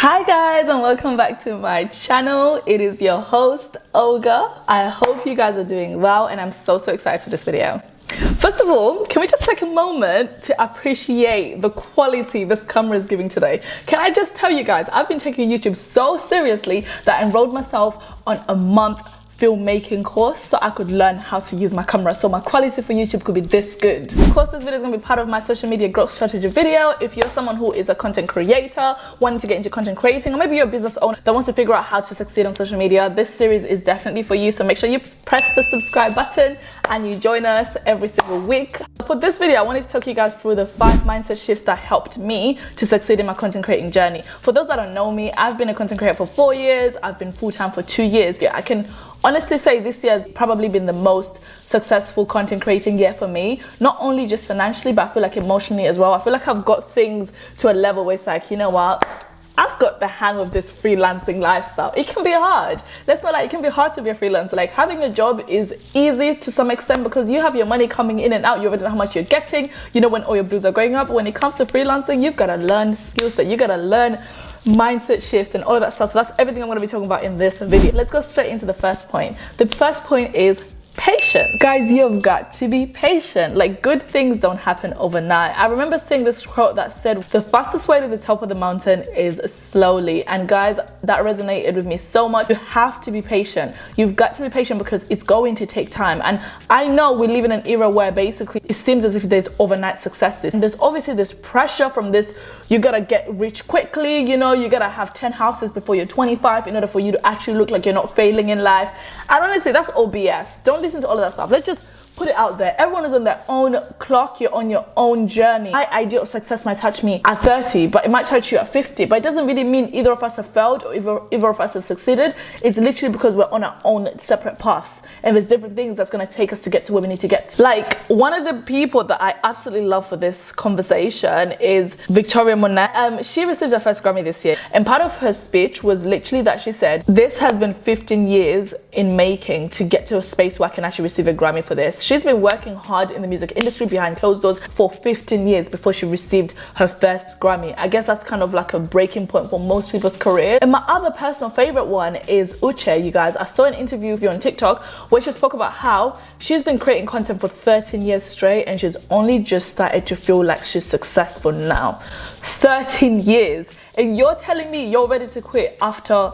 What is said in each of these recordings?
Hi guys, and welcome back to my channel. It is your host Olga. I hope you guys are doing well, and I'm so excited for this video. First of all, can we just take a moment to appreciate the quality this camera is giving today? Can I just tell you guys, I've been taking YouTube so seriously that I enrolled myself on a month filmmaking course so I could learn how to use my camera so my quality for YouTube could be this good. Of course, this video is going to be part of my social media growth strategy video. If you're someone who is a content creator wanting to get into content creating, or maybe you're a business owner that wants to figure out how to succeed on social media, this series is definitely for you. So make sure you press the subscribe button and you join us every single week. For this video, I wanted to talk you guys through the 5 mindset shifts that helped me to succeed in my content creating journey. For those that don't know me, I've been a content creator for 4 years. I've been full-time for 2 years. Yeah, I can honestly say this year has probably been the most successful content creating year for me, not only just financially, but I feel like emotionally as well. I feel like I've got things to a level where it's like, you know what, I've got the hang of this freelancing lifestyle. It can be hard. Let's not lie, it can be hard to be a freelancer. Like, having a job is easy to some extent because you have your money coming in and out. You already know how much you're getting. You know when all your bills are going up. But when it comes to freelancing, you've got to learn skill set. You got to learn mindset shifts and all of that stuff. So that's everything I'm going to be talking about in this video. Let's go straight into the first point. The first point is patience. Guys, you've got to be patient. Like, good things don't happen overnight. I remember seeing this quote that said, the fastest way to the top of the mountain is slowly. And guys, that resonated with me so much. You have to be patient. You've got to be patient because it's going to take time. And I know we live in an era where basically it seems as if there's overnight successes. And there's obviously this pressure from this, you gotta get rich quickly, you know, you gotta have 10 houses before you're 25 in order for you to actually look like you're not failing in life. And honestly, that's all BS. Don't listen to all of that stuff. Let's just put it out there. Everyone is on their own clock. You're on your own journey. My idea of success might touch me at 30, but it might touch you at 50. But it doesn't really mean either of us have failed or either of us have succeeded. It's literally because we're on our own separate paths. And there's different things that's going to take us to get to where we need to get to. Like, one of the people that I absolutely love for this conversation is Victoria Monet. She received her first Grammy this year. And part of her speech was literally that she said, this has been 15 years in making to get to a space where I can actually receive a Grammy for this. She's been working hard in the music industry behind closed doors for 15 years before she received her first Grammy. I guess that's kind of like a breaking point for most people's career. And my other personal favorite one is Uche, you guys. I saw an interview with you on TikTok where she spoke about how she's been creating content for 13 years straight and she's only just started to feel like she's successful now. 13 years. And you're telling me you're ready to quit after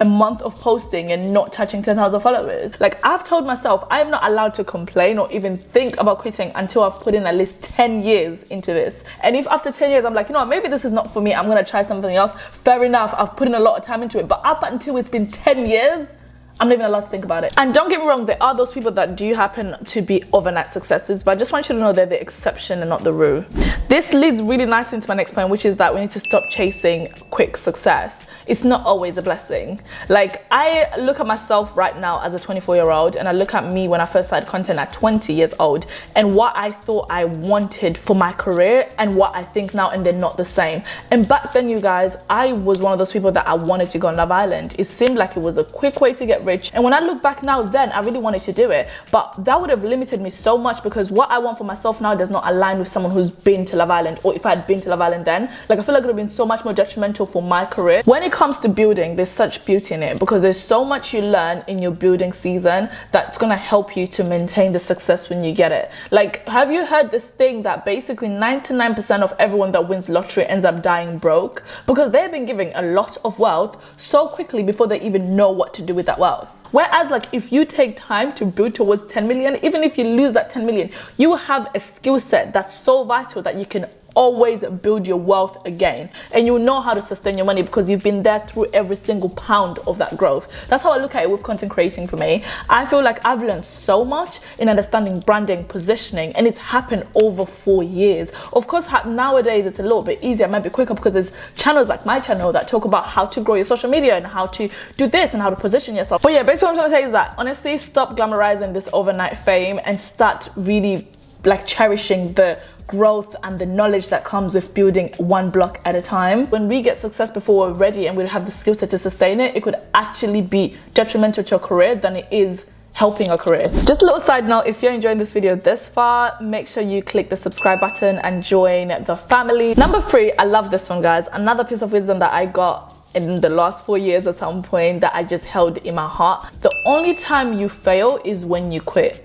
a month of posting and not touching 10,000 followers. Like, I've told myself I am not allowed to complain or even think about quitting until I've put in at least 10 years into this. And if after 10 years I'm like, you know what, maybe this is not for me, I'm gonna try something else, fair enough, I've put in a lot of time into it. But up until it's been 10 years, I'm not even allowed to think about it. And don't get me wrong, there are those people that do happen to be overnight successes, but I just want you to know they're the exception and not the rule. This leads really nicely into my next point, which is that we need to stop chasing quick success. It's not always a blessing. Like, I look at myself right now as a 24-year-old, and I look at me when I first started content at 20 years old, and what I thought I wanted for my career and what I think now, and they're not the same. And back then, you guys, I was one of those people that I wanted to go on Love Island. It seemed like it was a quick way to get rich. And when I look back now, then I really wanted to do it, but that would have limited me so much because what I want for myself now does not align with someone who's been to Love Island. Or if I had been to Love Island then, like, I feel like it would have been so much more detrimental for my career. When it comes to building, there's such beauty in it because there's so much you learn in your building season that's gonna help you to maintain the success when you get it. Like, have you heard this thing that basically 99% of everyone that wins lottery ends up dying broke because they've been given a lot of wealth so quickly before they even know what to do with that wealth? Whereas, like, if you take time to build towards 10 million, even if you lose that 10 million, you have a skill set that's so vital that you can always build your wealth again, and you'll know how to sustain your money because you've been there through every single pound of that growth. That's how I look at it with content creating for me. I feel like I've learned so much in understanding branding, positioning, and it's happened over 4 years. Of course, nowadays it's a little bit easier, might be quicker because there's channels like my channel that talk about how to grow your social media and how to do this and how to position yourself. But yeah, basically what I'm trying to say is that honestly, stop glamorizing this overnight fame and start really like cherishing the growth and the knowledge that comes with building one block at a time. When we get success before we're ready and we have the skill set to sustain it, it could actually be detrimental to a career than it is helping a career. Just a little side note, if you're enjoying this video this far, make sure you click the subscribe button and join the family. Number 3, I love this one, guys. Another piece of wisdom that I got in the last 4 years at some point that I just held in my heart. The only time you fail is when you quit.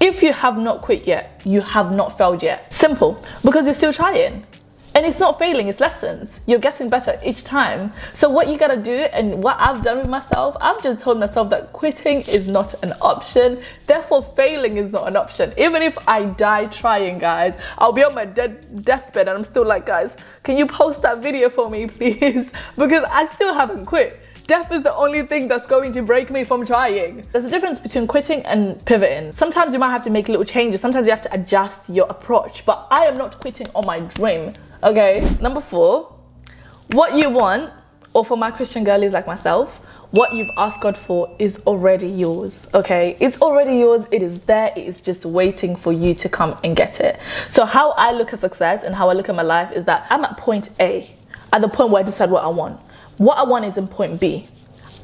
If you have not quit yet, you have not failed yet. Simple, because you're still trying. And it's not failing, it's lessons. You're getting better each time. So what you gotta do, and what I've done with myself, I've just told myself that quitting is not an option. Therefore, failing is not an option. Even if I die trying, guys, I'll be on my deathbed and I'm still like, guys, can you post that video for me, please? Because I still haven't quit. Death is the only thing that's going to break me from trying. There's a difference between quitting and pivoting. Sometimes you might have to make little changes. Sometimes you have to adjust your approach. But I am not quitting on my dream. Okay, number 4, what you want, or for my Christian girlies like myself, what you've asked God for is already yours, okay? It's already yours, it is there, it is just waiting for you to come and get it. So how I look at success and how I look at my life is that I'm at point A, at the point where I decide what I want. What I want is in point B.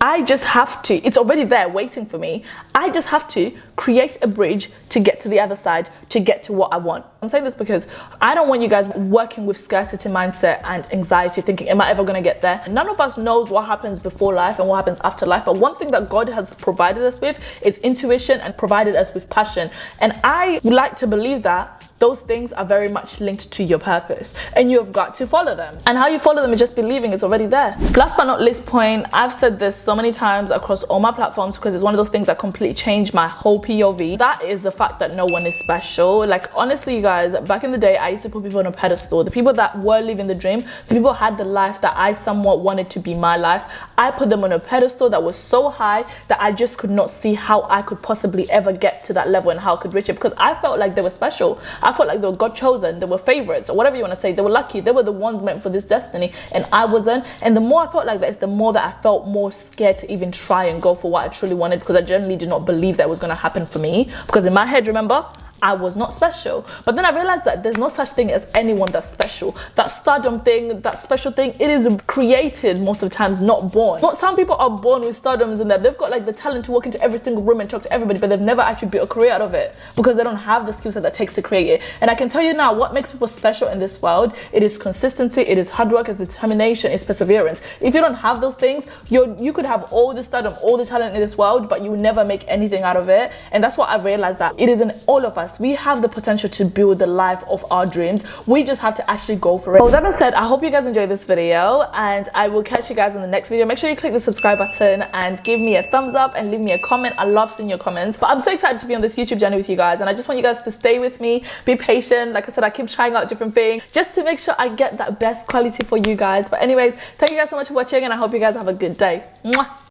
I just have to, it's already there waiting for me. I just have to create a bridge to get to the other side, to get to what I want. I'm saying this because I don't want you guys working with scarcity mindset and anxiety, thinking, am I ever gonna get there? None of us knows what happens before life and what happens after life. But one thing that God has provided us with is intuition and provided us with passion. And I like to believe that those things are very much linked to your purpose and you've got to follow them. And how you follow them is just believing it's already there. Last but not least point, I've said this so many times across all my platforms because it's one of those things that completely changed my whole POV. That is the fact that no one is special. Like, honestly, you guys, back in the day, I used to put people on a pedestal. The people that were living the dream, the people had the life that I somewhat wanted to be my life, I put them on a pedestal that was so high that I just could not see how I could possibly ever get to that level and how I could reach it, because I felt like they were special. I felt like they were God chosen, they were favorites, or whatever you want to say. They were lucky, they were the ones meant for this destiny, and I wasn't. And the more I felt like that, it's the more that I felt more scared to even try and go for what I truly wanted, because I generally did not believe that was going to happen for me, because in my head, remember, I was not special. But then I realized that there's no such thing as anyone that's special. That stardom thing, that special thing, it is created most of the times, not born. But some people are born with stardoms in them. They've got like the talent to walk into every single room and talk to everybody, but they've never actually built a career out of it because they don't have the skill set that it takes to create it. And I can tell you now, what makes people special in this world, it is consistency, it is hard work, it's determination, it's perseverance. If you don't have those things, you could have all the stardom, all the talent in this world, but you will never make anything out of it. And that's what I realized, that it is in all of us. We have the potential to build the life of our dreams. We just have to actually go for it. So with that being said, I hope you guys enjoyed this video, and I will catch you guys in the next video. Make sure you click the subscribe button and give me a thumbs up and leave me a comment. I love seeing your comments. But I'm so excited to be on this YouTube journey with you guys, and I just want you guys to stay with me, be patient. Like I said, I keep trying out different things just to make sure I get that best quality for you guys. But anyways, thank you guys so much for watching, and I hope you guys have a good day. Mwah.